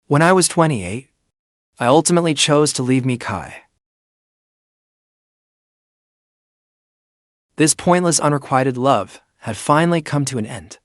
When I was 28, I ultimately chose to leave Mikai. This pointless unrequited love had finally come to an end.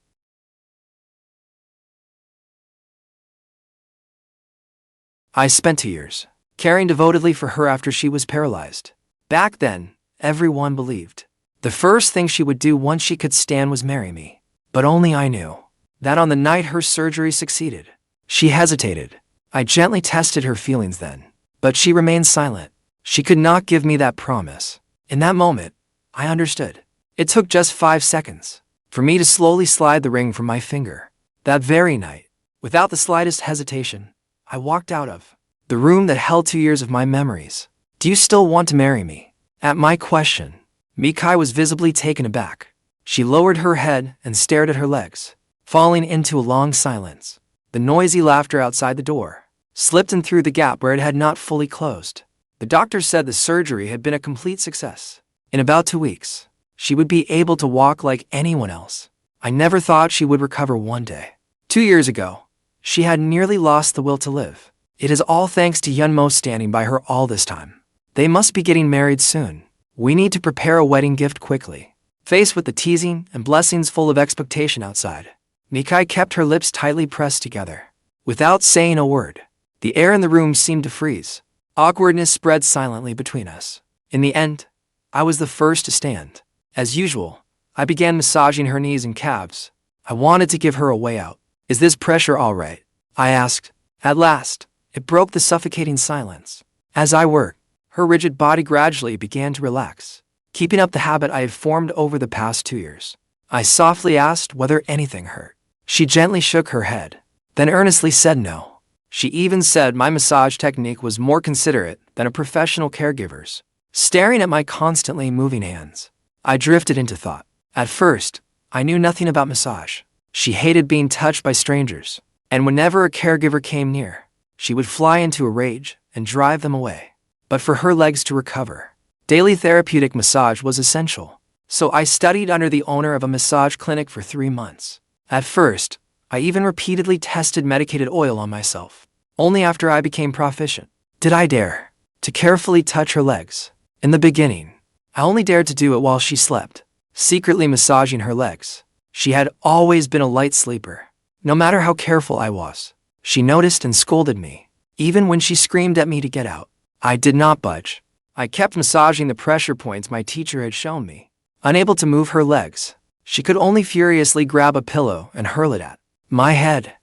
I spent 2 years caring devotedly for her after she was paralyzed. Back then, everyone believed the first thing she would do once she could stand was marry me. But only I knew that on the night her surgery succeeded, she hesitated. I gently tested her feelings then, but she remained silent. She could not give me that promise. In that moment, I understood. It took just 5 seconds for me to slowly slide the ring from my finger. That very night, without the slightest hesitation, I walked out of the room that held 2 years of my memories. Do you still want to marry me? At my question, Mikai was visibly taken aback. She lowered her head and stared at her legs, falling into a long silence. The noisy laughter outside the door slipped in through the gap where it had not fully closed. The doctor said the surgery had been a complete success. In about 2 weeks, she would be able to walk like anyone else. I never thought she would recover one day. 2 years ago, she had nearly lost the will to live. It is all thanks to Yunmo standing by her all this time. They must be getting married soon. We need to prepare a wedding gift quickly. Faced with the teasing and blessings full of expectation outside, Mikai kept her lips tightly pressed together. Without saying a word, the air in the room seemed to freeze. Awkwardness spread silently between us. In the end, I was the first to stand. As usual, I began massaging her knees and calves. I wanted to give her a way out. Is this pressure all right? I asked. At last, it broke the suffocating silence. As I worked, her rigid body gradually began to relax, keeping up the habit I had formed over the past 2 years. I softly asked whether anything hurt. She gently shook her head, then earnestly said no. She even said my massage technique was more considerate than a professional caregiver's. Staring at my constantly moving hands, I drifted into thought. At first, I knew nothing about massage. She hated being touched by strangers, and whenever a caregiver came near, she would fly into a rage and drive them away. But for her legs to recover, daily therapeutic massage was essential. So I studied under the owner of a massage clinic for 3 months. At first, I even repeatedly tested medicated oil on myself. Only after I became proficient did I dare to carefully touch her legs. In the beginning, I only dared to do it while she slept, secretly massaging her legs. She had always been a light sleeper. No matter how careful I was, she noticed and scolded me, even when she screamed at me to get out. I did not budge. I kept massaging the pressure points my teacher had shown me. Unable to move her legs, she could only furiously grab a pillow and hurl it at my head.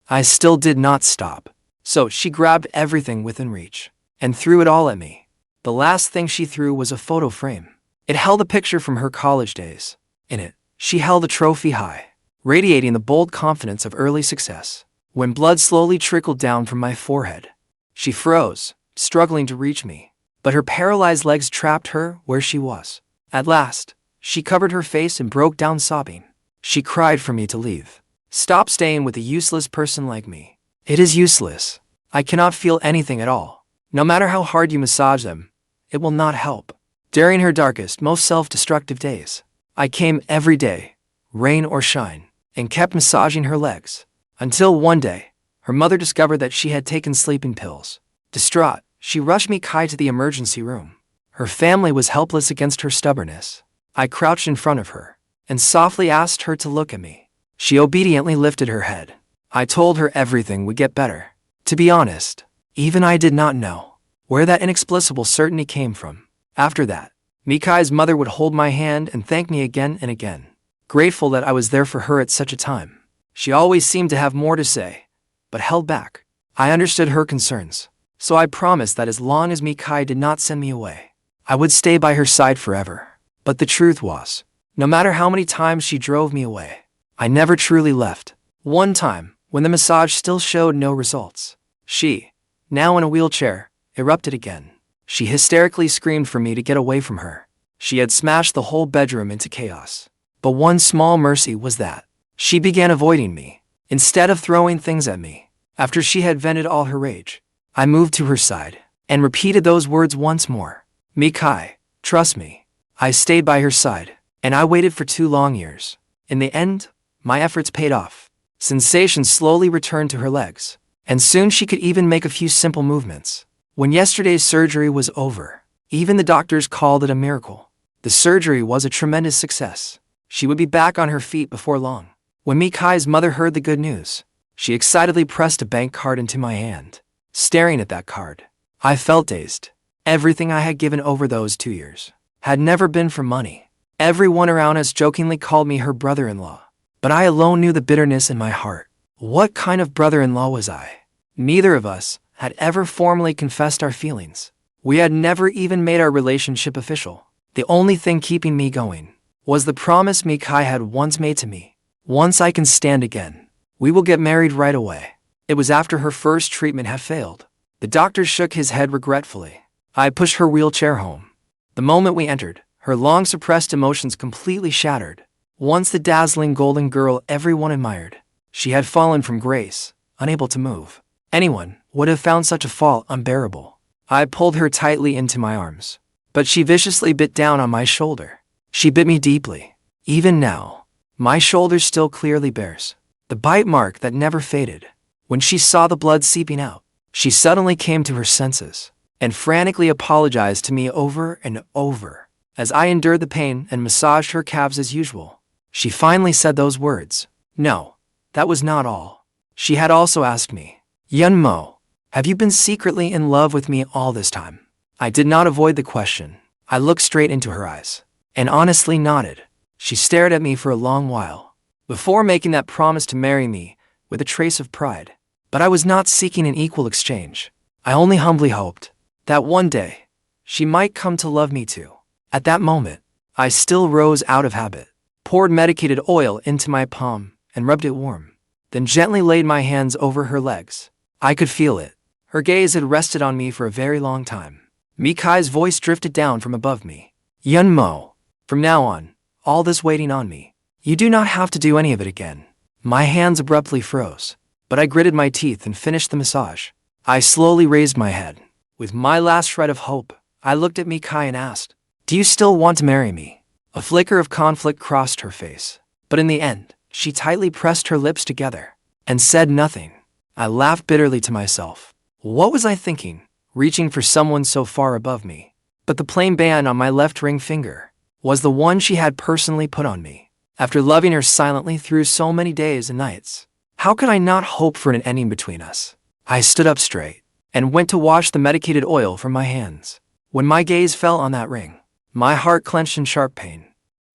I still did not stop, so she grabbed everything within reach and threw it all at me. The last thing she threw was a photo frame. It held a picture from her college days. In it, she held a trophy high, radiating the bold confidence of early success. When blood slowly trickled down from my forehead, she froze, struggling to reach me, but her paralyzed legs trapped her where she was. At last, she covered her face and broke down sobbing. She cried for me to leave. Stop staying with a useless person like me. It is useless. I cannot feel anything at all. No matter how hard you massage them, it will not help. During her darkest, most self-destructive days, I came every day, rain or shine, and kept massaging her legs. Until one day, her mother discovered that she had taken sleeping pills. Distraught, she rushed Mikai to the emergency room. Her family was helpless against her stubbornness. I crouched in front of her and softly asked her to look at me. She obediently lifted her head. I told her everything would get better. To be honest, even I did not know where that inexplicable certainty came from. After that, Mikai's mother would hold my hand and thank me again and again, grateful that I was there for her at such a time. She always seemed to have more to say, but held back. I understood her concerns, so I promised that as long as Mikai did not send me away, I would stay by her side forever. But the truth was, no matter how many times she drove me away, I never truly left. One time, when the massage still showed no results, she, now in a wheelchair, erupted again. She hysterically screamed for me to get away from her. She had smashed the whole bedroom into chaos. But one small mercy was that she began avoiding me, instead of throwing things at me. After she had vented all her rage, I moved to her side and repeated those words once more. Mikai, trust me. I stayed by her side, and I waited for 2 long years. In the end, my efforts paid off. Sensation slowly returned to her legs, And soon she could even make a few simple movements. When yesterday's surgery was over, even the doctors called it a miracle. The surgery was a tremendous success. She would be back on her feet before long. When Mikai's mother heard the good news, she excitedly pressed a bank card into my hand. Staring at that card, I felt dazed. Everything I had given over those 2 years had never been for money. Everyone around us jokingly called me her brother-in-law, but I alone knew the bitterness in my heart. What kind of brother-in-law was I? Neither of us had ever formally confessed our feelings. We had never even made our relationship official. The only thing keeping me going was the promise Mikai had once made to me. Once I can stand again, we will get married right away. It was after her first treatment had failed. The doctor shook his head regretfully. I pushed her wheelchair home. The moment we entered, her long-suppressed emotions completely shattered. Once the dazzling golden girl everyone admired, she had fallen from grace, unable to move. Anyone would have found such a fall unbearable. I pulled her tightly into my arms, but she viciously bit down on my shoulder. She bit me deeply. Even now, my shoulder still clearly bears the bite mark that never faded. When she saw the blood seeping out, she suddenly came to her senses and frantically apologized to me over and over. As I endured the pain and massaged her calves as usual, she finally said those words. No, that was not all. She had also asked me, Yun Mo, have you been secretly in love with me all this time? I did not avoid the question. I looked straight into her eyes and honestly nodded. She stared at me for a long while before making that promise to marry me with a trace of pride. But I was not seeking an equal exchange. I only humbly hoped that one day she might come to love me too. At that moment, I still rose out of habit, poured medicated oil into my palm and rubbed it warm, then gently laid my hands over her legs. I could feel it. Her gaze had rested on me for a very long time. Mikai's voice drifted down from above me. Yun Mo, from now on, all this waiting on me, you do not have to do any of it again. My hands abruptly froze, but I gritted my teeth and finished the massage. I slowly raised my head. With my last shred of hope, I looked at Mikai and asked, do you still want to marry me? A flicker of conflict crossed her face, but in the end, she tightly pressed her lips together and said nothing. I laughed bitterly to myself. What was I thinking, reaching for someone so far above me? But the plain band on my left ring finger was the one she had personally put on me. After loving her silently through so many days and nights, how could I not hope for an ending between us? I stood up straight and went to wash the medicated oil from my hands. When my gaze fell on that ring, my heart clenched in sharp pain.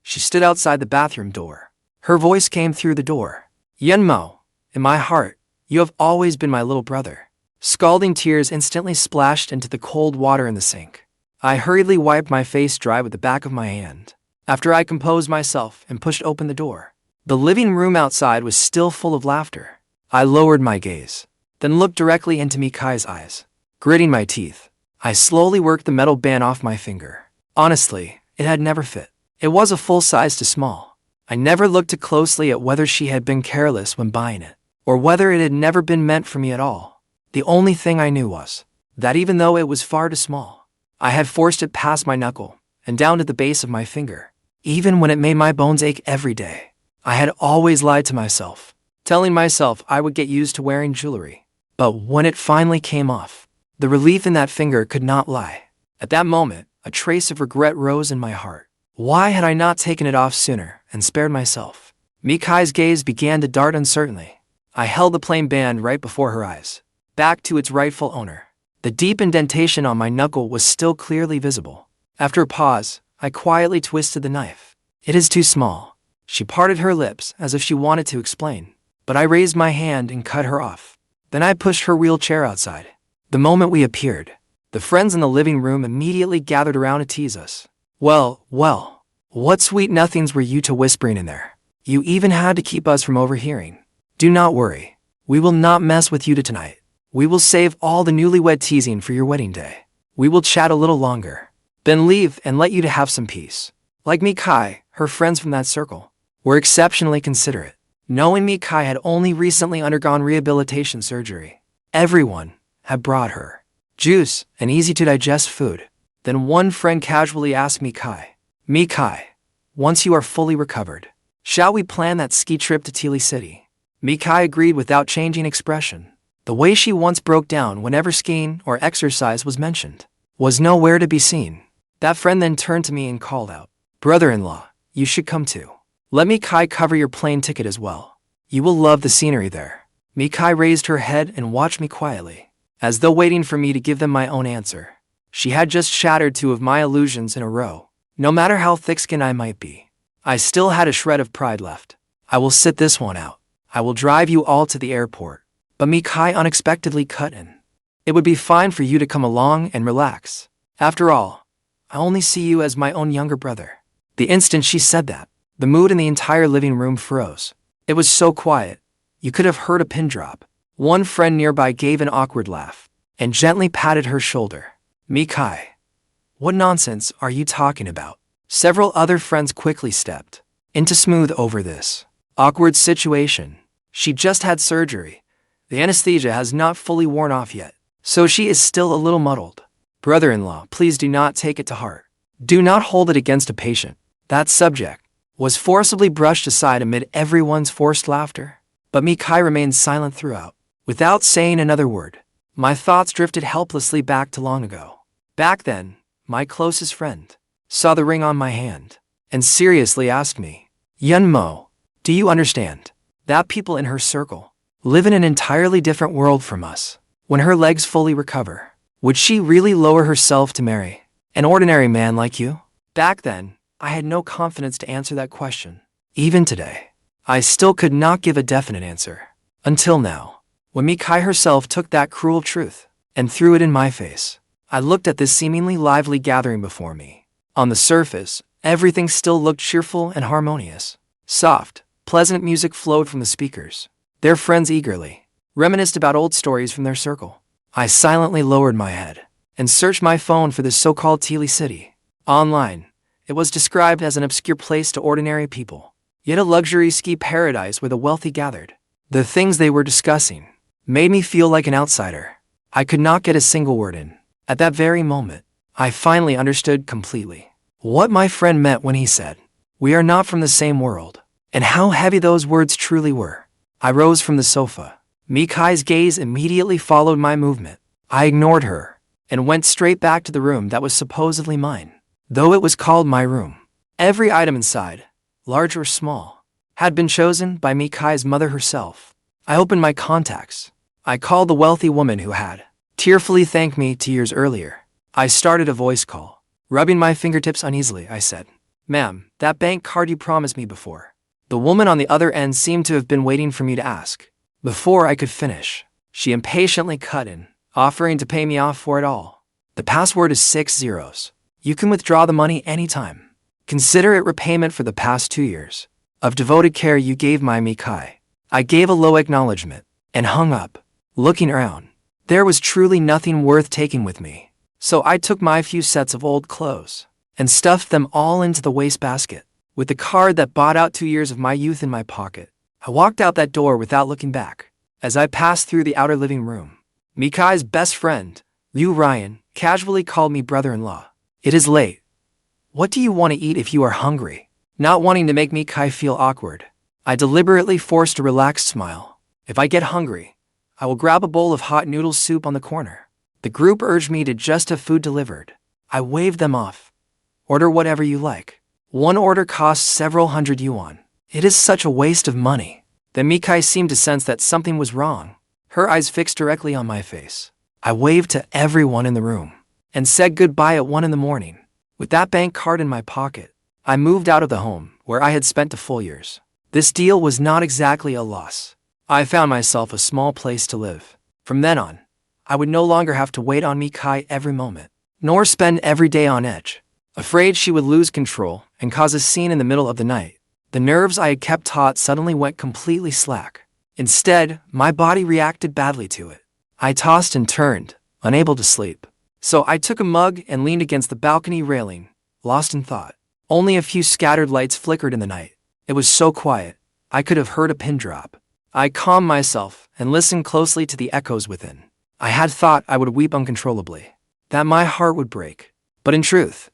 She stood outside the bathroom door. Her voice came through the door. Yun Mo, in my heart, you have always been my little brother. Scalding tears instantly splashed into the cold water in the sink. I hurriedly wiped my face dry with the back of my hand. After I composed myself and pushed open the door, the living room outside was still full of laughter. I lowered my gaze, then looked directly into Mikai's eyes. Gritting my teeth, I slowly worked the metal band off my finger. Honestly, it had never fit. It was a full size too small. I never looked too closely at whether she had been careless when buying it, or whether it had never been meant for me at all. The only thing I knew was that even though it was far too small, I had forced it past my knuckle and down to the base of my finger. Even when it made my bones ache every day, I had always lied to myself, telling myself I would get used to wearing jewelry. But when it finally came off, the relief in that finger could not lie. At that moment, a trace of regret rose in my heart. Why had I not taken it off sooner and spared myself? Mikai's gaze began to dart uncertainly. I held the plain band right before her eyes, back to its rightful owner. The deep indentation on my knuckle was still clearly visible. After a pause, I quietly twisted the knife. It is too small. She parted her lips as if she wanted to explain, but I raised my hand and cut her off. Then I pushed her wheelchair outside. The moment we appeared, the friends in the living room immediately gathered around to tease us. Well, what sweet nothings were you two whispering in there? You even had to keep us from overhearing. Do not worry. We will not mess with you tonight. We will save all the newlywed teasing for your wedding day. We will chat a little longer, then leave and let you to have some peace. Like Mikai, her friends from that circle were exceptionally considerate. Knowing Mikai had only recently undergone rehabilitation surgery, everyone had brought her juice and easy-to-digest food. Then one friend casually asked Mikai, once you are fully recovered, shall we plan that ski trip to Tieli City? Mikai agreed without changing expression. The way she once broke down whenever skiing or exercise was mentioned was nowhere to be seen. That friend then turned to me and called out, "Brother-in-law, you should come too. Let Mikai cover your plane ticket as well. You will love the scenery there." Mikai raised her head and watched me quietly, as though waiting for me to give them my own answer. She had just shattered 2 of my illusions in a row. No matter how thick-skinned I might be, I still had a shred of pride left. "I will sit this one out. I will drive you all to the airport." But Mikai unexpectedly cut in. "It would be fine for you to come along and relax. After all, I only see you as my own younger brother." The instant she said that, the mood in the entire living room froze. It was so quiet, you could have heard a pin drop. One friend nearby gave an awkward laugh and gently patted her shoulder. "Mikai, what nonsense are you talking about?" Several other friends quickly stepped in to smooth over this awkward situation. "She just had surgery. The anesthesia has not fully worn off yet, so she is still a little muddled. Brother-in-law, please do not take it to heart. Do not hold it against a patient." That subject was forcibly brushed aside amid everyone's forced laughter, but Mikai remained silent throughout. Without saying another word, my thoughts drifted helplessly back to long ago. Back then, my closest friend saw the ring on my hand and seriously asked me, "Yunmo, do you understand that people in her circle live in an entirely different world from us? When her legs fully recover, would she really lower herself to marry an ordinary man like you?" Back then, I had no confidence to answer that question. Even today, I still could not give a definite answer. Until now, when Mikai herself took that cruel truth and threw it in my face, I looked at this seemingly lively gathering before me. On the surface, everything still looked cheerful and harmonious. Soft, pleasant music flowed from the speakers. Their friends eagerly reminisced about old stories from their circle. I silently lowered my head and searched my phone for this so-called Tieli city. Online, it was described as an obscure place to ordinary people, yet a luxury ski paradise where the wealthy gathered. The things they were discussing made me feel like an outsider. I could not get a single word in. At that very moment, I finally understood completely what my friend meant when he said, "We are not from the same world," and how heavy those words truly were. I rose from the sofa. Mikai's gaze immediately followed my movement. I ignored her and went straight back to the room that was supposedly mine. Though it was called my room, every item inside, large or small, had been chosen by Mikai's mother herself. I opened my contacts. I called the wealthy woman who had tearfully thanked me 2 years earlier. I started a voice call. Rubbing my fingertips uneasily, I said, "Ma'am, that bank card you promised me before." The woman on the other end seemed to have been waiting for me to ask. Before I could finish, she impatiently cut in, offering to pay me off for it all. "The password is 6 zeros. You can withdraw the money anytime. Consider it repayment for the past 2 years of devoted care you gave my Mikai." I gave a low acknowledgement and hung up. Looking around, there was truly nothing worth taking with me, so I took my few sets of old clothes and stuffed them all into the wastebasket. With the card that bought out 2 years of my youth in my pocket, I walked out that door without looking back. As I passed through the outer living room, Mikai's best friend, Liu Ruyan, casually called me brother-in-law. "It is late. What do you want to eat if you are hungry?" Not wanting to make Mikai feel awkward, I deliberately forced a relaxed smile. "If I get hungry, I will grab a bowl of hot noodle soup on the corner." The group urged me to just have food delivered. I waved them off. "Order whatever you like. One order costs several hundred yuan. It is such a waste of money." Then Mikai seemed to sense that something was wrong. Her eyes fixed directly on my face. I waved to everyone in the room and said goodbye at 1 in the morning. With that bank card in my pocket, I moved out of the home where I had spent 2 full years. This deal was not exactly a loss. I found myself a small place to live. From then on, I would no longer have to wait on Mikai every moment, nor spend every day on edge, afraid she would lose control and cause a scene in the middle of the night. The nerves I had kept taut suddenly went completely slack. Instead, my body reacted badly to it. I tossed and turned, unable to sleep. So I took a mug and leaned against the balcony railing, lost in thought. Only a few scattered lights flickered in the night. It was so quiet, I could have heard a pin drop. I calmed myself and listened closely to the echoes within. I had thought I would weep uncontrollably, that my heart would break. But in truth,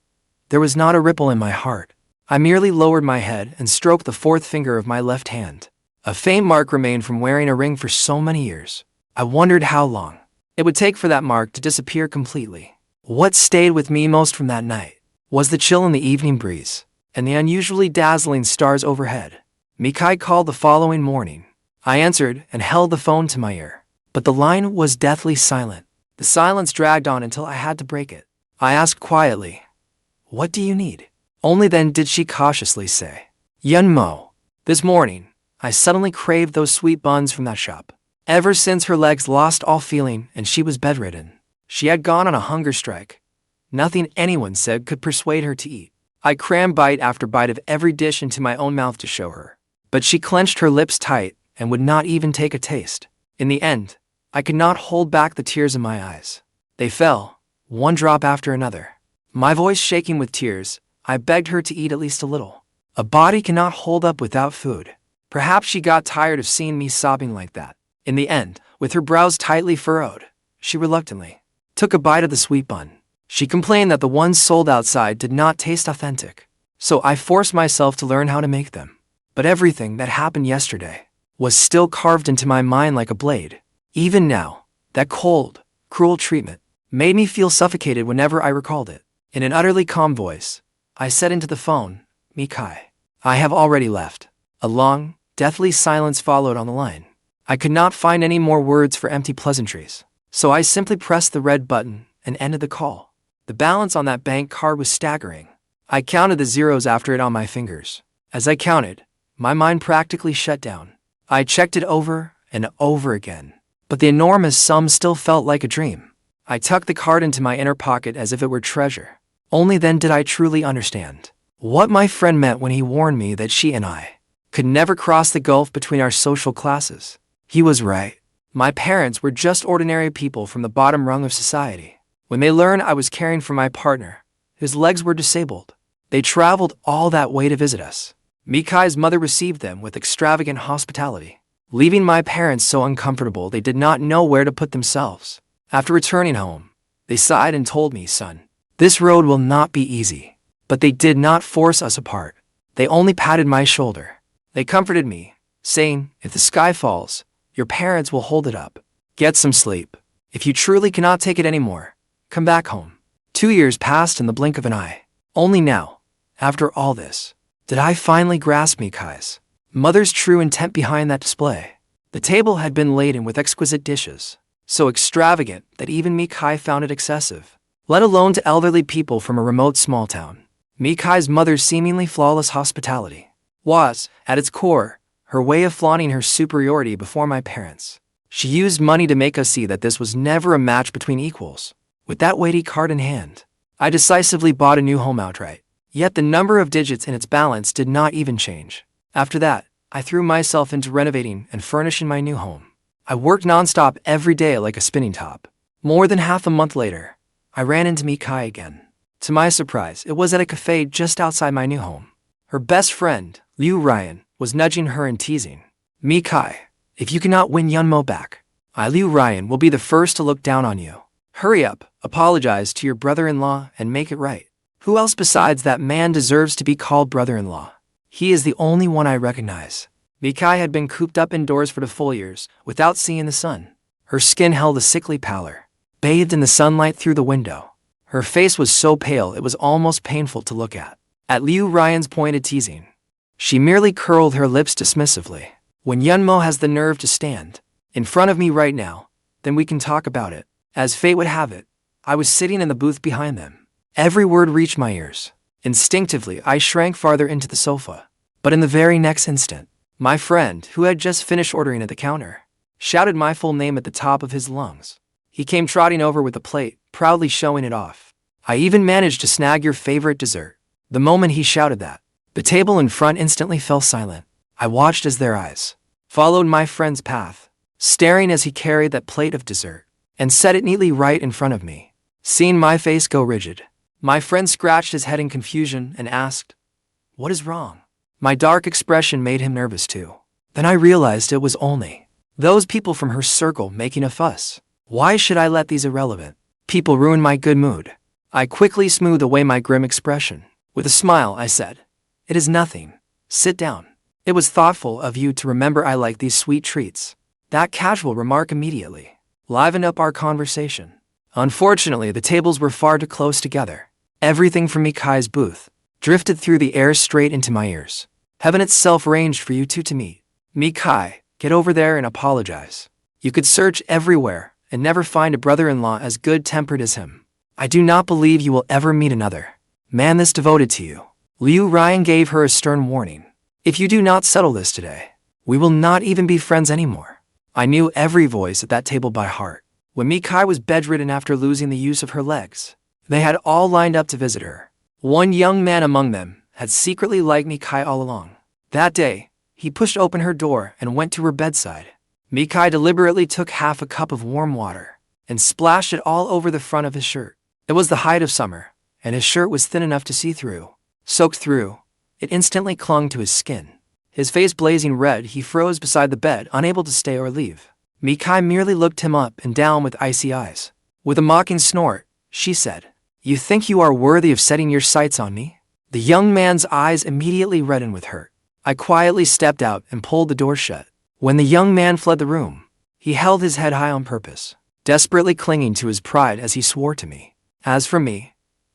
there was not a ripple in my heart. I merely lowered my head and stroked the 4th finger of my left hand. A faint mark remained from wearing a ring for so many years. I wondered how long it would take for that mark to disappear completely. What stayed with me most from that night was the chill in the evening breeze and the unusually dazzling stars overhead. Mikai called the following morning. I answered and held the phone to my ear, but the line was deathly silent. The silence dragged on until I had to break it. I asked quietly, "What do you need?" Only then did she cautiously say, "Yunmo, this morning, I suddenly craved those sweet buns from that shop." Ever since her legs lost all feeling and she was bedridden, she had gone on a hunger strike. Nothing anyone said could persuade her to eat. I crammed bite after bite of every dish into my own mouth to show her, but she clenched her lips tight and would not even take a taste. In the end, I could not hold back the tears in my eyes. They fell, one drop after another. My voice shaking with tears, I begged her to eat at least a little. A body cannot hold up without food. Perhaps she got tired of seeing me sobbing like that. In the end, with her brows tightly furrowed, she reluctantly took a bite of the sweet bun. She complained that the ones sold outside did not taste authentic, so I forced myself to learn how to make them. But everything that happened yesterday was still carved into my mind like a blade. Even now, that cold, cruel treatment made me feel suffocated whenever I recalled it. In an utterly calm voice, I said into the phone, "Mikai, I have already left." A long, deathly silence followed on the line. I could not find any more words for empty pleasantries, so I simply pressed the red button and ended the call. The balance on that bank card was staggering. I counted the zeros after it on my fingers. As I counted, my mind practically shut down. I checked it over and over again, but the enormous sum still felt like a dream. I tucked the card into my inner pocket as if it were treasure. Only then did I truly understand what my friend meant when he warned me that she and I could never cross the gulf between our social classes. He was right. My parents were just ordinary people from the bottom rung of society. When they learned I was caring for my partner, whose legs were disabled, they traveled all that way to visit us. Mikai's mother received them with extravagant hospitality, leaving my parents so uncomfortable they did not know where to put themselves. After returning home, they sighed and told me, "Son, this road will not be easy." But they did not force us apart. They only patted my shoulder. They comforted me, saying, "If the sky falls, your parents will hold it up. Get some sleep. If you truly cannot take it anymore, come back home." 2 years passed in the blink of an eye. Only now, after all this, did I finally grasp Mikai's mother's true intent behind that display. The table had been laden with exquisite dishes, so extravagant that even Mikai found it excessive, let alone to elderly people from a remote small town. Mikai's mother's seemingly flawless hospitality was, at its core, her way of flaunting her superiority before my parents. She used money to make us see that this was never a match between equals. With that weighty card in hand, I decisively bought a new home outright. Yet the number of digits in its balance did not even change. After that, I threw myself into renovating and furnishing my new home. I worked nonstop every day like a spinning top. More than half a month later, I ran into Mikai again. To my surprise, it was at a cafe just outside my new home. Her best friend, Liu Ruyan, was nudging her and teasing, "Mikai, if you cannot win Yunmo back, Liu Ruyan will be the first to look down on you. Hurry up, apologize to your brother-in-law and make it right. Who else besides that man deserves to be called brother-in-law? He is the only one I recognize." Mikai had been cooped up indoors for the full years, without seeing the sun. Her skin held a sickly pallor, bathed in the sunlight through the window. Her face was so pale it was almost painful to look at. At Liu Ruyan's pointed teasing, she merely curled her lips dismissively. "When Yunmo has the nerve to stand in front of me right now, then we can talk about it." As fate would have it, I was sitting in the booth behind them. Every word reached my ears. Instinctively, I shrank farther into the sofa. But in the very next instant, my friend, who had just finished ordering at the counter, shouted my full name at the top of his lungs. He came trotting over with a plate, proudly showing it off. "I even managed to snag your favorite dessert." The moment he shouted that, the table in front instantly fell silent. I watched as their eyes followed my friend's path, staring as he carried that plate of dessert and set it neatly right in front of me. Seeing my face go rigid, my friend scratched his head in confusion and asked, "What is wrong?" My dark expression made him nervous too. Then I realized it was only those people from her circle making a fuss. Why should I let these irrelevant people ruin my good mood? I quickly smoothed away my grim expression. With a smile, I said, "It is nothing. Sit down. It was thoughtful of you to remember I like these sweet treats." That casual remark immediately livened up our conversation. Unfortunately, the tables were far too close together. Everything from Mikai's booth drifted through the air straight into my ears. Heaven itself arranged for you two to meet. Mikai, get over there and apologize. You could search everywhere and never find a brother-in-law as good-tempered as him. I do not believe you will ever meet another man this devoted to you. Liu Ruyan gave her a stern warning. If you do not settle this today, we will not even be friends anymore. I knew every voice at that table by heart. When Mikai was bedridden after losing the use of her legs, they had all lined up to visit her. One young man among them had secretly liked Mikai all along. That day, he pushed open her door and went to her bedside. Mikai deliberately took half a cup of warm water and splashed it all over the front of his shirt. It was the height of summer, and his shirt was thin enough to see through. Soaked through, it instantly clung to his skin. His face blazing red, he froze beside the bed, unable to stay or leave. Mikai merely looked him up and down with icy eyes. With a mocking snort, she said, "You think you are worthy of setting your sights on me?" The young man's eyes immediately reddened with hurt. I quietly stepped out and pulled the door shut. When the young man fled the room, he held his head high on purpose, desperately clinging to his pride as he swore to me. As for me,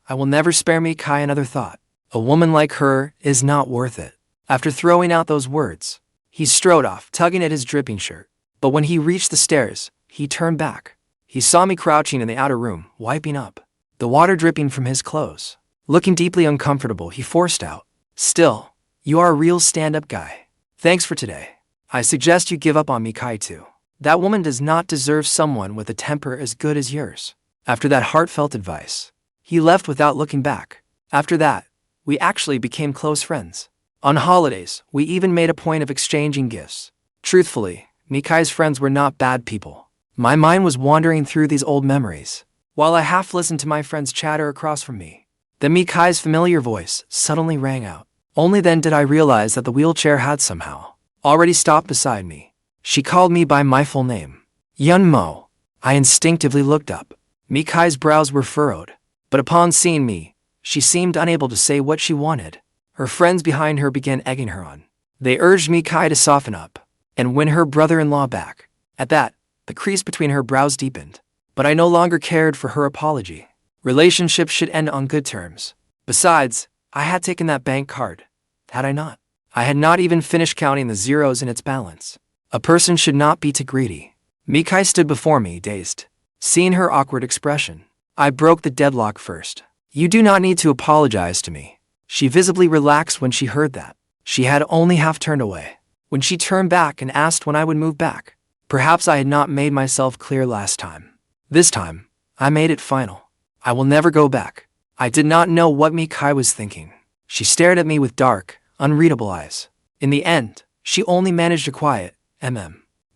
I will never spare Mikai another thought. A woman like her is not worth it. After throwing out those words, he strode off, tugging at his dripping shirt. But when he reached the stairs, he turned back. He saw me crouching in the outer room, wiping up the water dripping from his clothes. Looking deeply uncomfortable, he forced out, "Still, you are a real stand-up guy. Thanks for today. I suggest you give up on Mikai too. That woman does not deserve someone with a temper as good as yours." After that heartfelt advice, he left without looking back. After that, we actually became close friends. On holidays, we even made a point of exchanging gifts. Truthfully, Mikai's friends were not bad people. My mind was wandering through these old memories, while I half listened to my friends chatter across from me. Then Mikai's familiar voice suddenly rang out. Only then did I realize that the wheelchair had somehow already stopped beside me. She called me by my full name. Yunmo. I instinctively looked up. Mikai's brows were furrowed, but upon seeing me, she seemed unable to say what she wanted. Her friends behind her began egging her on. They urged Mikai to soften up and win her brother-in-law back. At that, the crease between her brows deepened, but I no longer cared for her apology. Relationships should end on good terms. Besides, I had taken that bank card, had I not? I had not even finished counting the zeros in its balance. A person should not be too greedy. Mikai stood before me, dazed. Seeing her awkward expression, I broke the deadlock first. "You do not need to apologize to me." She visibly relaxed when she heard that. She had only half turned away. When she turned back and asked when I would move back, perhaps I had not made myself clear last time. This time, I made it final. I will never go back. I did not know what Mikai was thinking. She stared at me with dark, unreadable eyes. In the end, she only managed a quiet,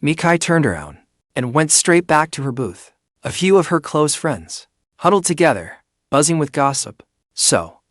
Mikai turned around and went straight back to her booth. A few of her close friends huddled together, buzzing with gossip. "So,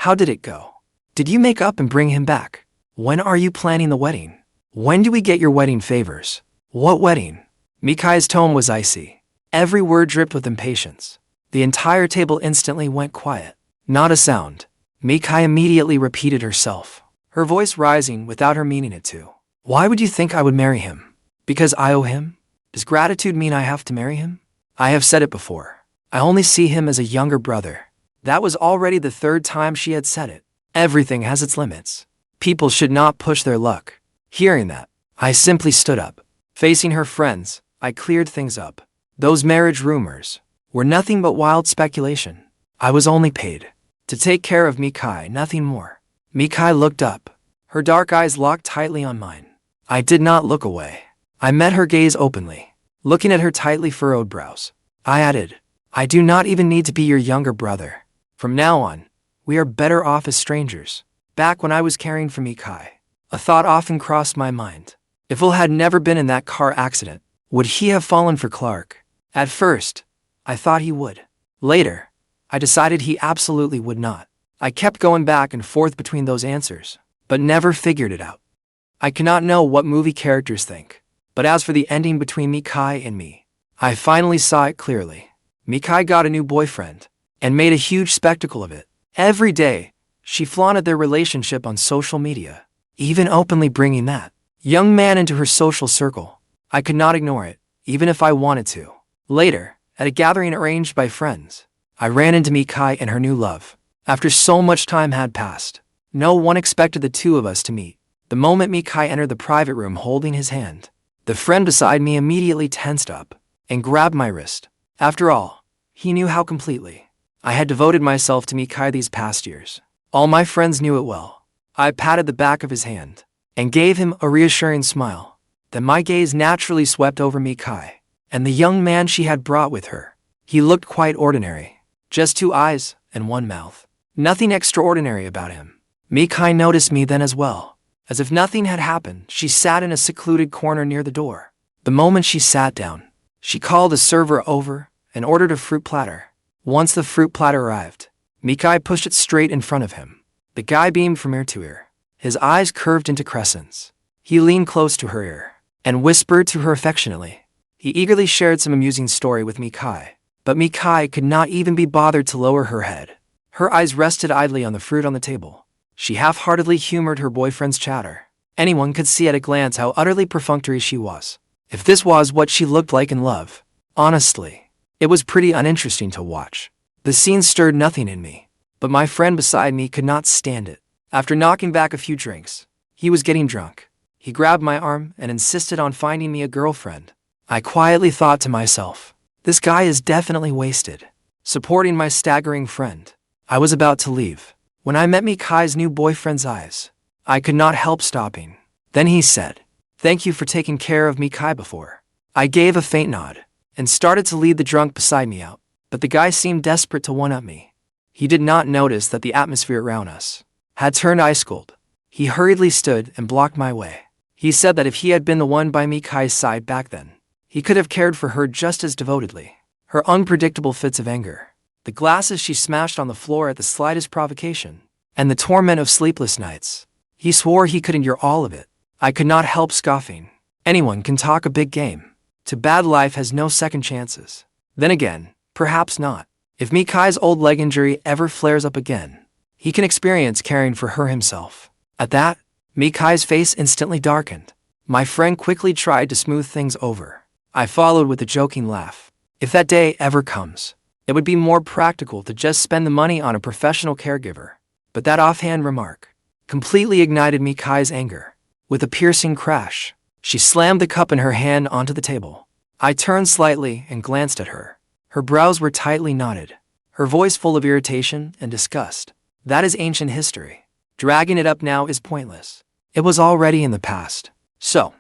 how did it go? Did you make up and bring him back? When are you planning the wedding? When do we get your wedding favors? What wedding?" Mikai's tone was icy. Every word dripped with impatience. The entire table instantly went quiet. Not a sound. Mikai immediately repeated herself, her voice rising without her meaning it to. "Why would you think I would marry him? Because I owe him? Does gratitude mean I have to marry him? I have said it before. I only see him as a younger brother." That was already the third time she had said it. Everything has its limits. People should not push their luck. Hearing that, I simply stood up. Facing her friends, I cleared things up. Those marriage rumors were nothing but wild speculation. I was only paid to take care of Mikai, nothing more. Mikai looked up, her dark eyes locked tightly on mine. I did not look away. I met her gaze openly, looking at her tightly furrowed brows. I added, "I do not even need to be your younger brother. From now on, we are better off as strangers." Back when I was caring for Mikai, a thought often crossed my mind. If Will had never been in that car accident, would he have fallen for Clark? At first, I thought he would. Later, I decided he absolutely would not. I kept going back and forth between those answers, but never figured it out. I cannot know what movie characters think, but as for the ending between Mikai and me, I finally saw it clearly. Mikai got a new boyfriend and made a huge spectacle of it. Every day, she flaunted their relationship on social media, even openly bringing that young man into her social circle. I could not ignore it, even if I wanted to. Later, at a gathering arranged by friends, I ran into Mikai and her new love. After so much time had passed, no one expected the two of us to meet. The moment Mikai entered the private room holding his hand, the friend beside me immediately tensed up and grabbed my wrist. After all, he knew how completely I had devoted myself to Mikai these past years. All my friends knew it well. I patted the back of his hand and gave him a reassuring smile. Then my gaze naturally swept over Mikai and the young man she had brought with her. He looked quite ordinary, just 2 eyes and 1 mouth. Nothing extraordinary about him. Mikai noticed me then as well. As if nothing had happened, she sat in a secluded corner near the door. The moment she sat down, she called a server over and ordered a fruit platter. Once the fruit platter arrived, Mikai pushed it straight in front of him. The guy beamed from ear to ear. His eyes curved into crescents. He leaned close to her ear and whispered to her affectionately. He eagerly shared some amusing story with Mikai, but Mikai could not even be bothered to lower her head. Her eyes rested idly on the fruit on the table. She half-heartedly humored her boyfriend's chatter. Anyone could see at a glance how utterly perfunctory she was. If this was what she looked like in love, honestly, it was pretty uninteresting to watch. The scene stirred nothing in me, but my friend beside me could not stand it. After knocking back a few drinks, he was getting drunk. He grabbed my arm and insisted on finding me a girlfriend. I quietly thought to myself, this guy is definitely wasted. Supporting my staggering friend, I was about to leave when I met Mikai's new boyfriend's eyes. I could not help stopping. Then he said, "Thank you for taking care of Mikai before." I gave a faint nod and started to lead the drunk beside me out, but the guy seemed desperate to one-up me. He did not notice that the atmosphere around us had turned ice-cold. He hurriedly stood and blocked my way. He said that if he had been the one by Mikai's side back then, he could have cared for her just as devotedly. Her unpredictable fits of anger, the glasses she smashed on the floor at the slightest provocation, and the torment of sleepless nights. He swore he could endure all of it. I could not help scoffing. Anyone can talk a big game. To bad life has no second chances. Then again, perhaps not. If Mikai's old leg injury ever flares up again, he can experience caring for her himself. At that, Mikai's face instantly darkened. My friend quickly tried to smooth things over. I followed with a joking laugh. If that day ever comes, it would be more practical to just spend the money on a professional caregiver. But that offhand remark completely ignited Mikai's anger. With a piercing crash, she slammed the cup in her hand onto the table. I turned slightly and glanced at her. Her brows were tightly knotted, her voice full of irritation and disgust. That is ancient history. Dragging it up now is pointless. It was already in the past. So,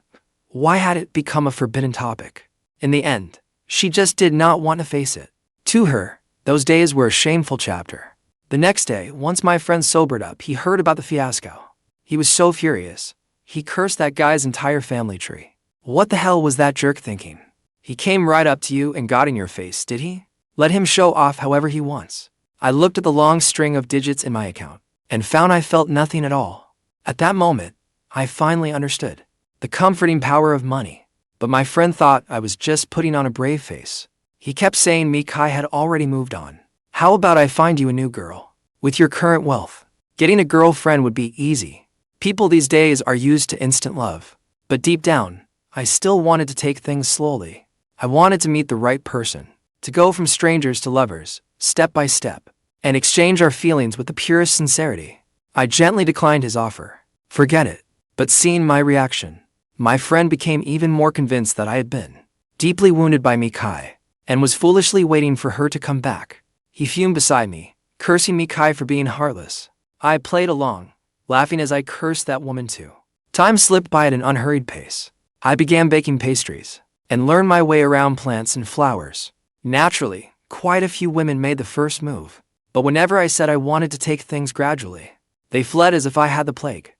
why had it become a forbidden topic? In the end, she just did not want to face it. To her, those days were a shameful chapter. The next day, once my friend sobered up, he heard about the fiasco. He was so furious. He cursed that guy's entire family tree. What the hell was that jerk thinking? He came right up to you and got in your face, did he? Let him show off however he wants. I looked at the long string of digits in my account and found I felt nothing at all. At that moment, I finally understood the comforting power of money. But my friend thought I was just putting on a brave face. He kept saying Mikai had already moved on. How about I find you a new girl? With your current wealth, getting a girlfriend would be easy. People these days are used to instant love. But deep down, I still wanted to take things slowly. I wanted to meet the right person, to go from strangers to lovers, step by step, and exchange our feelings with the purest sincerity. I gently declined his offer. Forget it. But seeing my reaction, my friend became even more convinced that I had been deeply wounded by Mikai and was foolishly waiting for her to come back. He fumed beside me, cursing Mikai for being heartless. I played along, laughing as I cursed that woman too. Time slipped by at an unhurried pace. I began baking pastries and learned my way around plants and flowers. Naturally, quite a few women made the first move, but whenever I said I wanted to take things gradually, they fled as if I had the plague.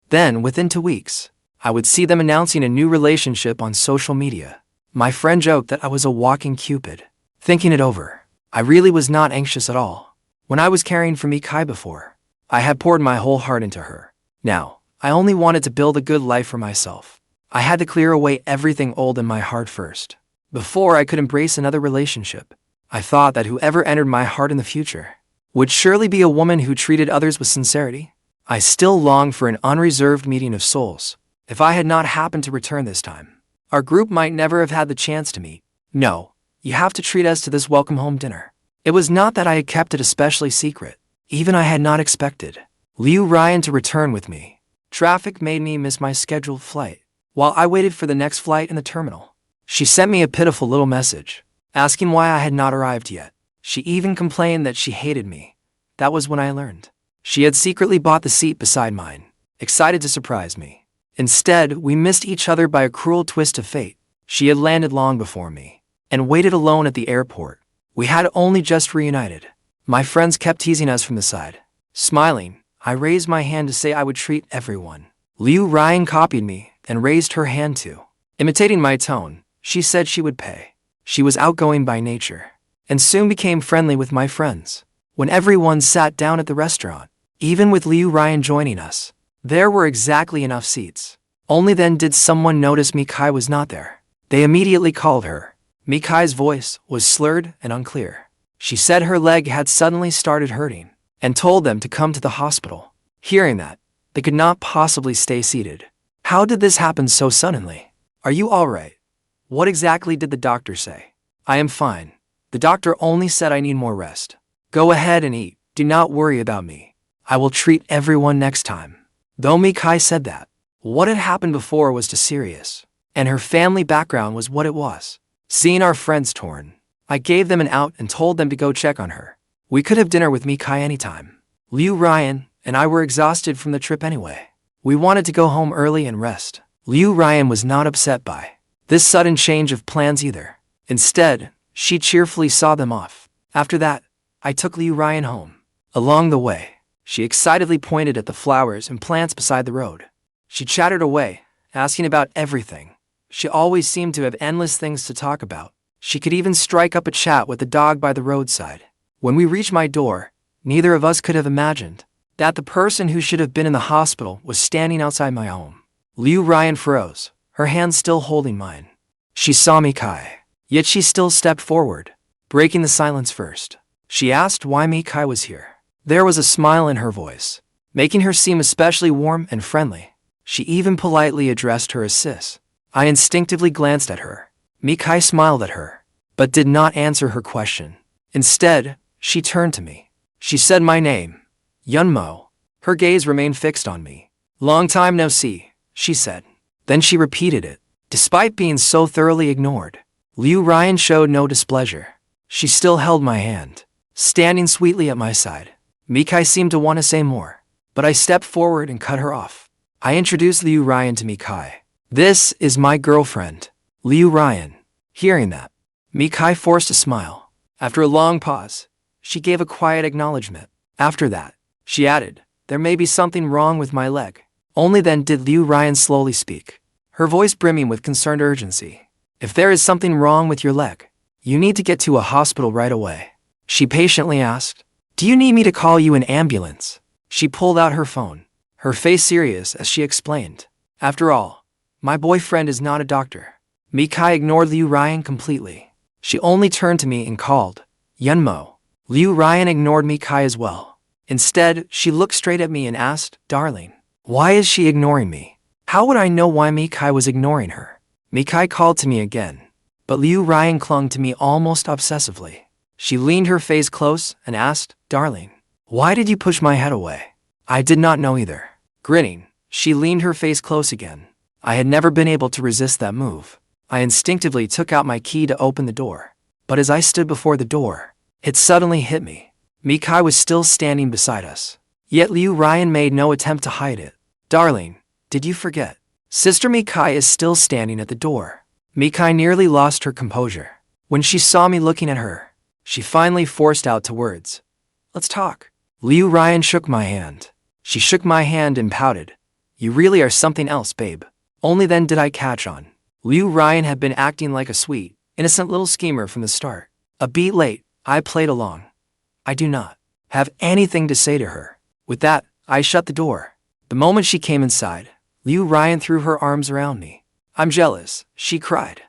Then, within 2 weeks, I would see them announcing a new relationship on social media. My friend joked that I was a walking Cupid. Thinking it over, I really was not anxious at all. When I was caring for Mikai before, I had poured my whole heart into her. Now, I only wanted to build a good life for myself. I had to clear away everything old in my heart first, before I could embrace another relationship. I thought that whoever entered my heart in the future would surely be a woman who treated others with sincerity. I still longed for an unreserved meeting of souls. If I had not happened to return this time, Our group might never have had the chance to meet. No, you have to treat us to this welcome home dinner. It was not that I had kept it especially secret. Even I had not expected Liu Ruyan to return with me. Traffic made me miss my scheduled flight. While I waited for the next flight in the terminal, she sent me a pitiful little message, asking why I had not arrived yet. She even complained that she hated me. That was when I learned she had secretly bought the seat beside mine, excited to surprise me. Instead, we missed each other by a cruel twist of fate. She had landed long before me and waited alone at the airport. We had only just reunited. My friends kept teasing us from the side. Smiling, I raised my hand to say I would treat everyone. Liu Ruyan copied me and raised her hand too. Imitating my tone, she said she would pay. She was outgoing by nature and soon became friendly with my friends. When everyone sat down at the restaurant, even with Liu Ruyan joining us, there were exactly enough seats. Only then did someone notice Mikai was not there. They immediately called her. Mikai's voice was slurred and unclear. She said her leg had suddenly started hurting and told them to come to the hospital. Hearing that, they could not possibly stay seated. How did this happen so suddenly? Are you all right? What exactly did the doctor say? I am fine. The doctor only said I need more rest. Go ahead and eat. Do not worry about me. I will treat everyone next time. Though Mikai said that, what had happened before was too serious, and her family background was what it was. Seeing our friends torn, I gave them an out and told them to go check on her. We could have dinner with Mikai anytime. Liu Ruyan and I were exhausted from the trip anyway. We wanted to go home early and rest. Liu Ruyan was not upset by this sudden change of plans either. Instead, she cheerfully saw them off. After that, I took Liu Ruyan home. Along the way, she excitedly pointed at the flowers and plants beside the road. She chattered away, asking about everything. She always seemed to have endless things to talk about. She could even strike up a chat with the dog by the roadside. When we reached my door, neither of us could have imagined that the person who should have been in the hospital was standing outside my home. Liu Ruyan froze, her hand still holding mine. She saw Mikai, yet she still stepped forward, breaking the silence first. She asked why Mikai was here. There was a smile in her voice, making her seem especially warm and friendly. She even politely addressed her as sis. I instinctively glanced at her. Mikai smiled at her, but did not answer her question. Instead, she turned to me. She said my name, Yunmo. Her gaze remained fixed on me. Long time no see, she said. Then she repeated it. Despite being so thoroughly ignored, Liu Ruyan showed no displeasure. She still held my hand, standing sweetly at my side. Mikai seemed to want to say more, but I stepped forward and cut her off. I introduced Liu Ruyan to Mikai. This is my girlfriend, Liu Ruyan. Hearing that, Mikai forced a smile. After a long pause, she gave a quiet acknowledgement. After that, she added, there may be something wrong with my leg. Only then did Liu Ruyan slowly speak, her voice brimming with concerned urgency. If there is something wrong with your leg, you need to get to a hospital right away. She patiently asked, do you need me to call you an ambulance? She pulled out her phone, her face serious as she explained. After all, my boyfriend is not a doctor. Mikai ignored Liu Ruyan completely. She only turned to me and called, Yunmo. Liu Ruyan ignored Mikai as well. Instead, she looked straight at me and asked, darling, why is she ignoring me? How would I know why Mikai was ignoring her? Mikai called to me again, but Liu Ruyan clung to me almost obsessively. She leaned her face close and asked, darling, why did you push my head away? I did not know either. Grinning, she leaned her face close again. I had never been able to resist that move. I instinctively took out my key to open the door, but as I stood before the door, it suddenly hit me. Mikai was still standing beside us, yet Liu Ruyan made no attempt to hide it. Darling, did you forget? Sister Mikai is still standing at the door. Mikai nearly lost her composure. When she saw me looking at her, she finally forced out two words. Let's talk. Liu Ruyan shook my hand. She shook my hand and pouted. You really are something else, babe. Only then did I catch on. Liu Ruyan had been acting like a sweet, innocent little schemer from the start. A beat late, I played along. I do not have anything to say to her. With that, I shut the door. The moment she came inside, Liu Ruyan threw her arms around me. I'm jealous, she cried.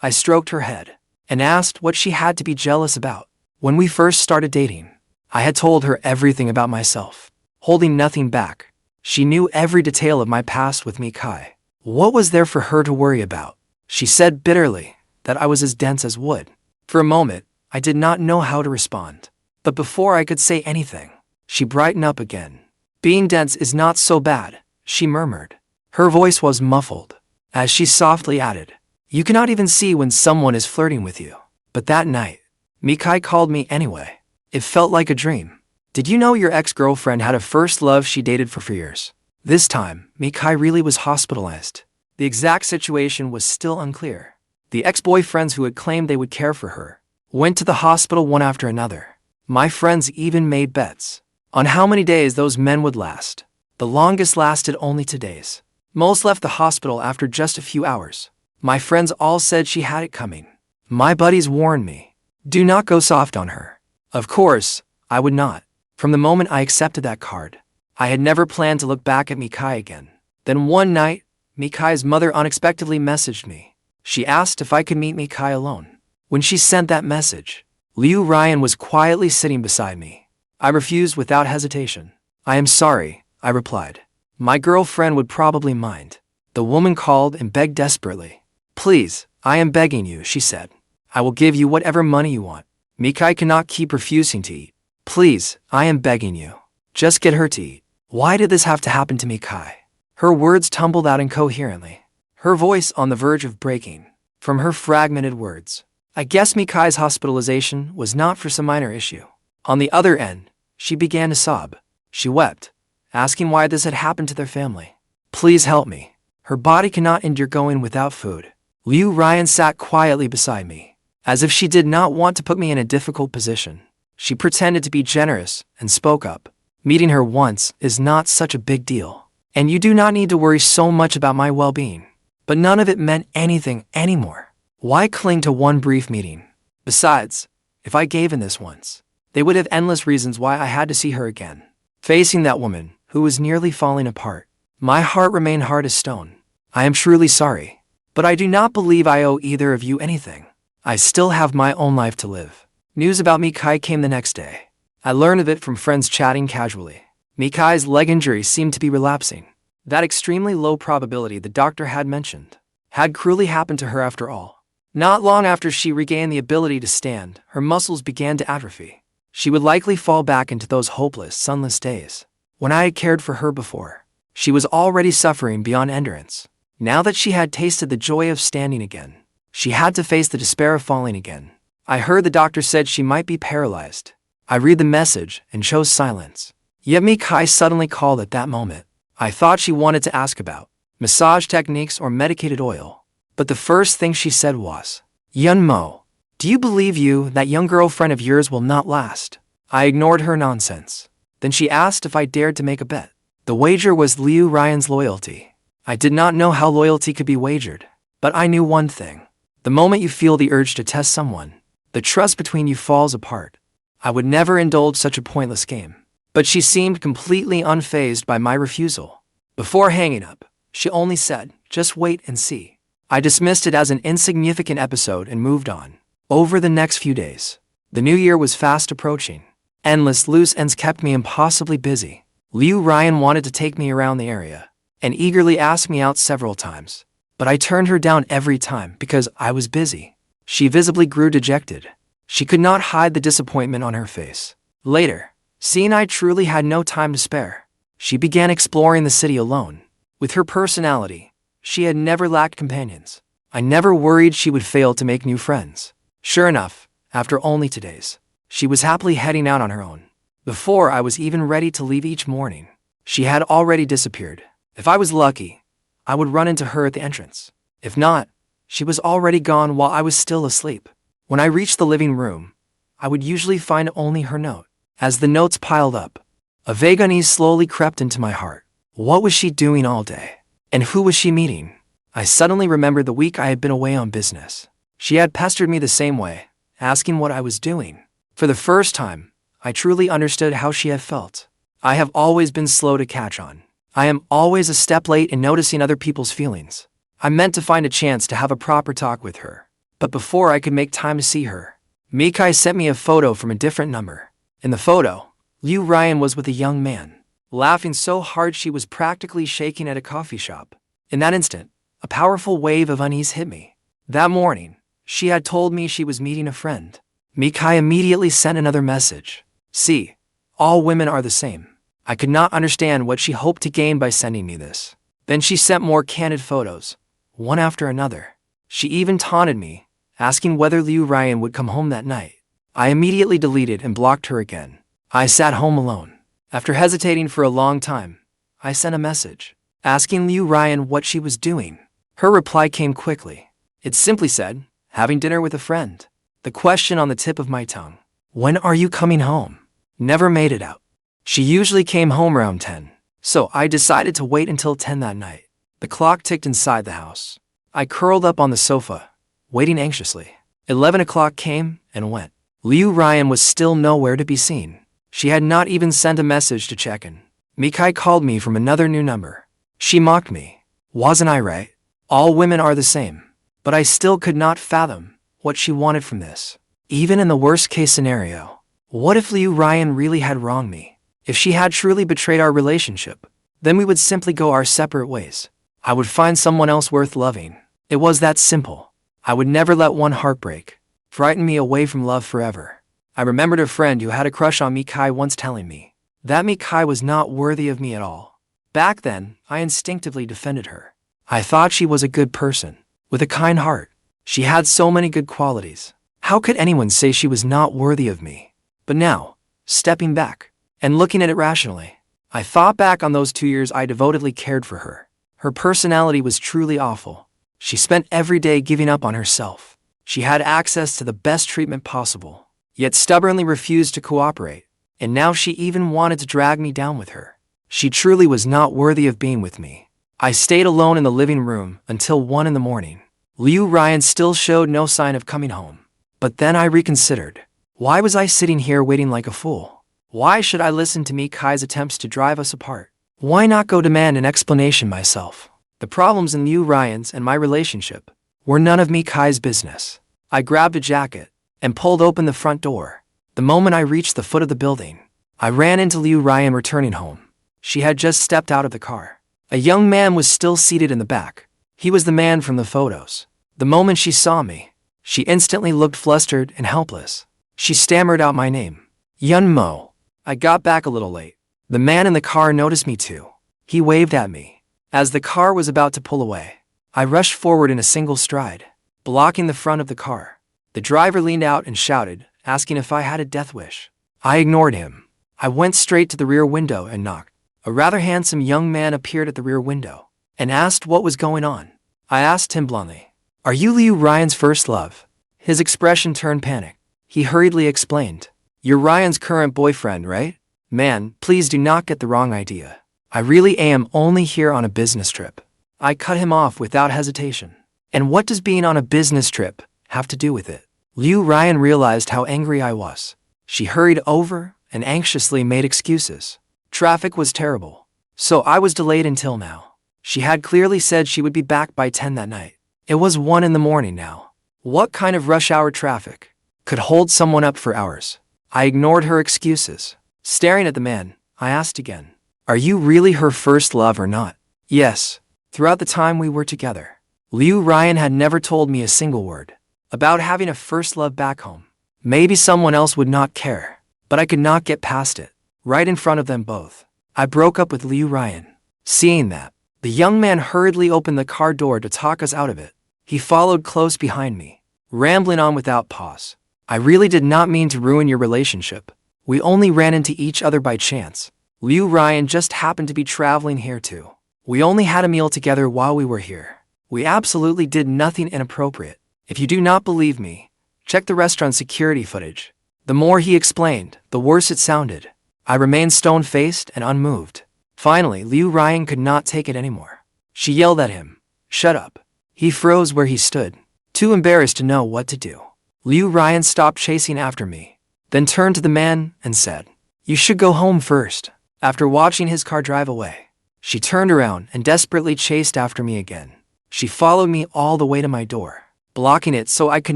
I stroked her head and asked what she had to be jealous about. When we first started dating, I had told her everything about myself, holding nothing back. She knew every detail of my past with Mikai. What was there for her to worry about? She said bitterly that I was as dense as wood. For a moment, I did not know how to respond. But before I could say anything, she brightened up again. Being dense is not so bad, she murmured. Her voice was muffled, as she softly added, you cannot even see when someone is flirting with you. But that night, Mikai called me anyway. It felt like a dream. Did you know your ex-girlfriend had a first love she dated for years? This time, Mikai really was hospitalized. The exact situation was still unclear. The ex-boyfriends who had claimed they would care for her went to the hospital one after another. My friends even made bets on how many days those men would last. The longest lasted only 2 days. Most left the hospital after just a few hours. My friends all said she had it coming. My buddies warned me, do not go soft on her. Of course, I would not. From the moment I accepted that card, I had never planned to look back at Mikai again. Then one night, Mikai's mother unexpectedly messaged me. She asked if I could meet Mikai alone. When she sent that message, Liu Ruyan was quietly sitting beside me. I refused without hesitation. I am sorry, I replied. My girlfriend would probably mind. The woman called and begged desperately. Please, I am begging you, she said. I will give you whatever money you want. Mikai cannot keep refusing to eat. Please, I am begging you. Just get her to eat. Why did this have to happen to Mikai? Her words tumbled out incoherently, her voice on the verge of breaking. From her fragmented words, I guess Mikai's hospitalization was not for some minor issue. On the other end, she began to sob. She wept, asking why this had happened to their family. Please help me. Her body cannot endure going without food. Liu Ruyan sat quietly beside me, as if she did not want to put me in a difficult position. She pretended to be generous and spoke up. Meeting her once is not such a big deal, and you do not need to worry so much about my well-being. But none of it meant anything anymore. Why cling to one brief meeting? Besides, if I gave in this once, they would have endless reasons why I had to see her again. Facing that woman, who was nearly falling apart, my heart remained hard as stone. I am truly sorry, but I do not believe I owe either of you anything. I still have my own life to live. News about Mikai came the next day. I learned of it from friends chatting casually. Mikai's leg injury seemed to be relapsing. That extremely low probability the doctor had mentioned had cruelly happened to her after all. Not long after she regained the ability to stand, her muscles began to atrophy. She would likely fall back into those hopeless, sunless days when I had cared for her before. She was already suffering beyond endurance. Now that she had tasted the joy of standing again, she had to face the despair of falling again. I heard the doctor said she might be paralyzed. I read the message and chose silence. Yet Mikai suddenly called at that moment. I thought she wanted to ask about massage techniques or medicated oil. But the first thing she said was, Yun Mo, do you believe that young girlfriend of yours will not last? I ignored her nonsense. Then she asked if I dared to make a bet. The wager was Liu Ruyan's loyalty. I did not know how loyalty could be wagered, but I knew one thing. The moment you feel the urge to test someone, the trust between you falls apart. I would never indulge such a pointless game. But she seemed completely unfazed by my refusal. Before hanging up, she only said, just wait and see. I dismissed it as an insignificant episode and moved on. Over the next few days, the new year was fast approaching. Endless loose ends kept me impossibly busy. Liu Ruyan wanted to take me around the area and eagerly asked me out several times. But I turned her down every time because I was busy. She visibly grew dejected. She could not hide the disappointment on her face. Later, seeing I truly had no time to spare, she began exploring the city alone. With her personality, she had never lacked companions. I never worried she would fail to make new friends. Sure enough, after only 2 days, she was happily heading out on her own. Before I was even ready to leave each morning, she had already disappeared. If I was lucky, I would run into her at the entrance. If not, she was already gone while I was still asleep. When I reached the living room, I would usually find only her note. As the notes piled up, a vague unease slowly crept into my heart. What was she doing all day? And who was she meeting? I suddenly remembered the week I had been away on business. She had pestered me the same way, asking what I was doing. For the first time, I truly understood how she had felt. I have always been slow to catch on. I am always a step late in noticing other people's feelings. I meant to find a chance to have a proper talk with her. But before I could make time to see her, Mikai sent me a photo from a different number. In the photo, Liu Ruyan was with a young man, laughing so hard she was practically shaking at a coffee shop. In that instant, a powerful wave of unease hit me. That morning, she had told me she was meeting a friend. Mikai immediately sent another message. See, all women are the same. I could not understand what she hoped to gain by sending me this. Then she sent more candid photos, one after another. She even taunted me, asking whether Liu Ruyan would come home that night. I immediately deleted and blocked her again. I sat home alone. After hesitating for a long time, I sent a message, asking Liu Ruyan what she was doing. Her reply came quickly. It simply said, having dinner with a friend. The question on the tip of my tongue, when are you coming home? Never made it out. She usually came home around 10, so I decided to wait until 10 that night. The clock ticked inside the house. I curled up on the sofa, waiting anxiously. 11 o'clock came and went. Liu Ruyan was still nowhere to be seen. She had not even sent a message to check in. Mikai called me from another new number. She mocked me. Wasn't I right? All women are the same. But I still could not fathom what she wanted from this. Even in the worst case scenario, what if Liu Ruyan really had wronged me? If she had truly betrayed our relationship, then we would simply go our separate ways. I would find someone else worth loving. It was that simple. I would never let one heartbreak frighten me away from love forever. I remembered a friend who had a crush on Mikai once telling me that Mikai was not worthy of me at all. Back then, I instinctively defended her. I thought she was a good person, with a kind heart. She had so many good qualities. How could anyone say she was not worthy of me? But now, stepping back and looking at it rationally, I thought back on those 2 years I devotedly cared for her. Her personality was truly awful. She spent every day giving up on herself. She had access to the best treatment possible, yet stubbornly refused to cooperate. And now she even wanted to drag me down with her. She truly was not worthy of being with me. I stayed alone in the living room until 1 in the morning. Liu Ruyan still showed no sign of coming home. But then I reconsidered. Why was I sitting here waiting like a fool? Why should I listen to Mikai's attempts to drive us apart? Why not go demand an explanation myself? The problems in Liu Ruyan's and my relationship were none of Mikai's business. I grabbed a jacket and pulled open the front door. The moment I reached the foot of the building, I ran into Liu Ruyan returning home. She had just stepped out of the car. A young man was still seated in the back. He was the man from the photos. The moment she saw me, she instantly looked flustered and helpless. She stammered out my name. Yun Mo. I got back a little late. The man in the car noticed me too. He waved at me. As the car was about to pull away, I rushed forward in a single stride, blocking the front of the car. The driver leaned out and shouted, asking if I had a death wish. I ignored him. I went straight to the rear window and knocked. A rather handsome young man appeared at the rear window and asked what was going on. I asked him bluntly, "Are you Liu Ruyan's first love?" His expression turned panic. He hurriedly explained, "You're Ryan's current boyfriend, right? Man, please do not get the wrong idea. I really am only here on a business trip." I cut him off without hesitation. And what does being on a business trip have to do with it? Liu Ruyan realized how angry I was. She hurried over and anxiously made excuses. Traffic was terrible, so I was delayed until now. She had clearly said she would be back by 10 that night. It was 1 in the morning now. What kind of rush hour traffic could hold someone up for hours? I ignored her excuses. Staring at the man, I asked again, "Are you really her first love or not?" "Yes." Throughout the time we were together, Liu Ruyan had never told me a single word about having a first love back home. Maybe someone else would not care, but I could not get past it. Right in front of them both, I broke up with Liu Ruyan. Seeing that, the young man hurriedly opened the car door to talk us out of it. He followed close behind me, rambling on without pause. "I really did not mean to ruin your relationship. We only ran into each other by chance. Liu Ruyan just happened to be traveling here too. We only had a meal together while we were here. We absolutely did nothing inappropriate. If you do not believe me, check the restaurant security footage." The more he explained, the worse it sounded. I remained stone-faced and unmoved. Finally, Liu Ruyan could not take it anymore. She yelled at him, "Shut up." He froze where he stood, too embarrassed to know what to do. Liu Ruyan stopped chasing after me, then turned to the man and said, "You should go home first." After watching his car drive away, she turned around and desperately chased after me again. She followed me all the way to my door, blocking it so I could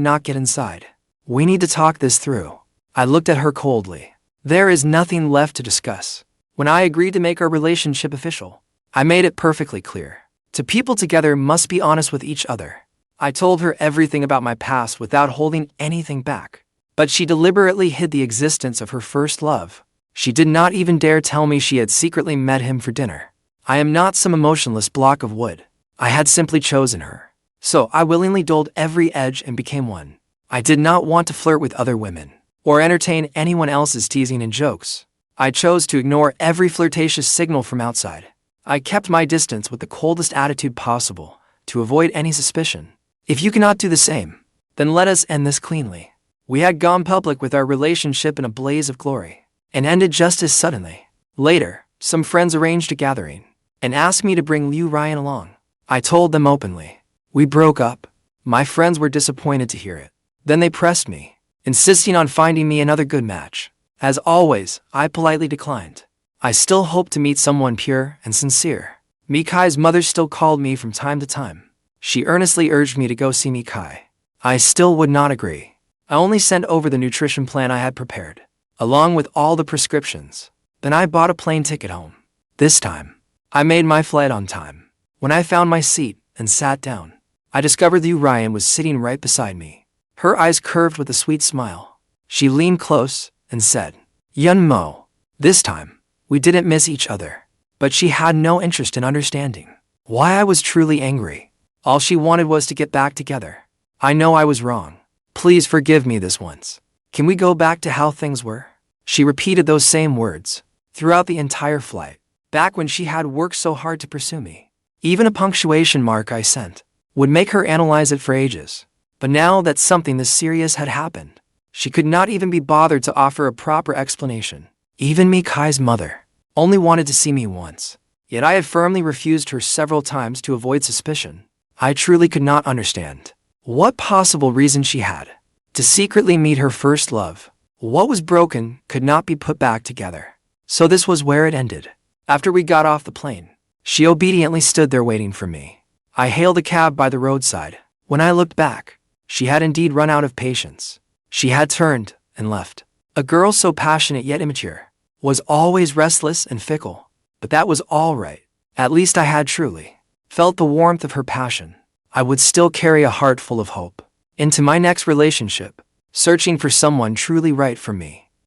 not get inside. "We need to talk this through." I looked at her coldly. There is nothing left to discuss. When I agreed to make our relationship official, I made it perfectly clear. Two people together must be honest with each other. I told her everything about my past without holding anything back. But she deliberately hid the existence of her first love. She did not even dare tell me she had secretly met him for dinner. I am not some emotionless block of wood. I had simply chosen her. So I willingly dulled every edge and became one. I did not want to flirt with other women, or entertain anyone else's teasing and jokes. I chose to ignore every flirtatious signal from outside. I kept my distance with the coldest attitude possible, to avoid any suspicion. If you cannot do the same, then let us end this cleanly. We had gone public with our relationship in a blaze of glory, and ended just as suddenly. Later, some friends arranged a gathering, and asked me to bring Liu Ruyan along. I told them openly. We broke up. My friends were disappointed to hear it. Then they pressed me, insisting on finding me another good match. As always, I politely declined. I still hoped to meet someone pure and sincere. Mikai's mother still called me from time to time. She earnestly urged me to go see Mikai. I still would not agree. I only sent over the nutrition plan I had prepared, along with all the prescriptions. Then I bought a plane ticket home. This time, I made my flight on time. When I found my seat and sat down, I discovered Liu Ruyan was sitting right beside me. Her eyes curved with a sweet smile. She leaned close and said, "Yun Mo." This time, we didn't miss each other. But she had no interest in understanding why I was truly angry. All she wanted was to get back together. I know I was wrong. Please forgive me this once. Can we go back to how things were? She repeated those same words throughout the entire flight, back when she had worked so hard to pursue me. Even a punctuation mark I sent would make her analyze it for ages. But now that something this serious had happened, she could not even be bothered to offer a proper explanation. Even Mikai's mother only wanted to see me once. Yet I had firmly refused her several times to avoid suspicion. I truly could not understand what possible reason she had to secretly meet her first love. What was broken could not be put back together. So this was where it ended. After we got off the plane, she obediently stood there waiting for me. I hailed a cab by the roadside. When I looked back, she had indeed run out of patience. She had turned and left. A girl so passionate yet immature was always restless and fickle. But that was all right. At least I had truly felt the warmth of her passion. I would still carry a heart full of hope into my next relationship, searching for someone truly right for me.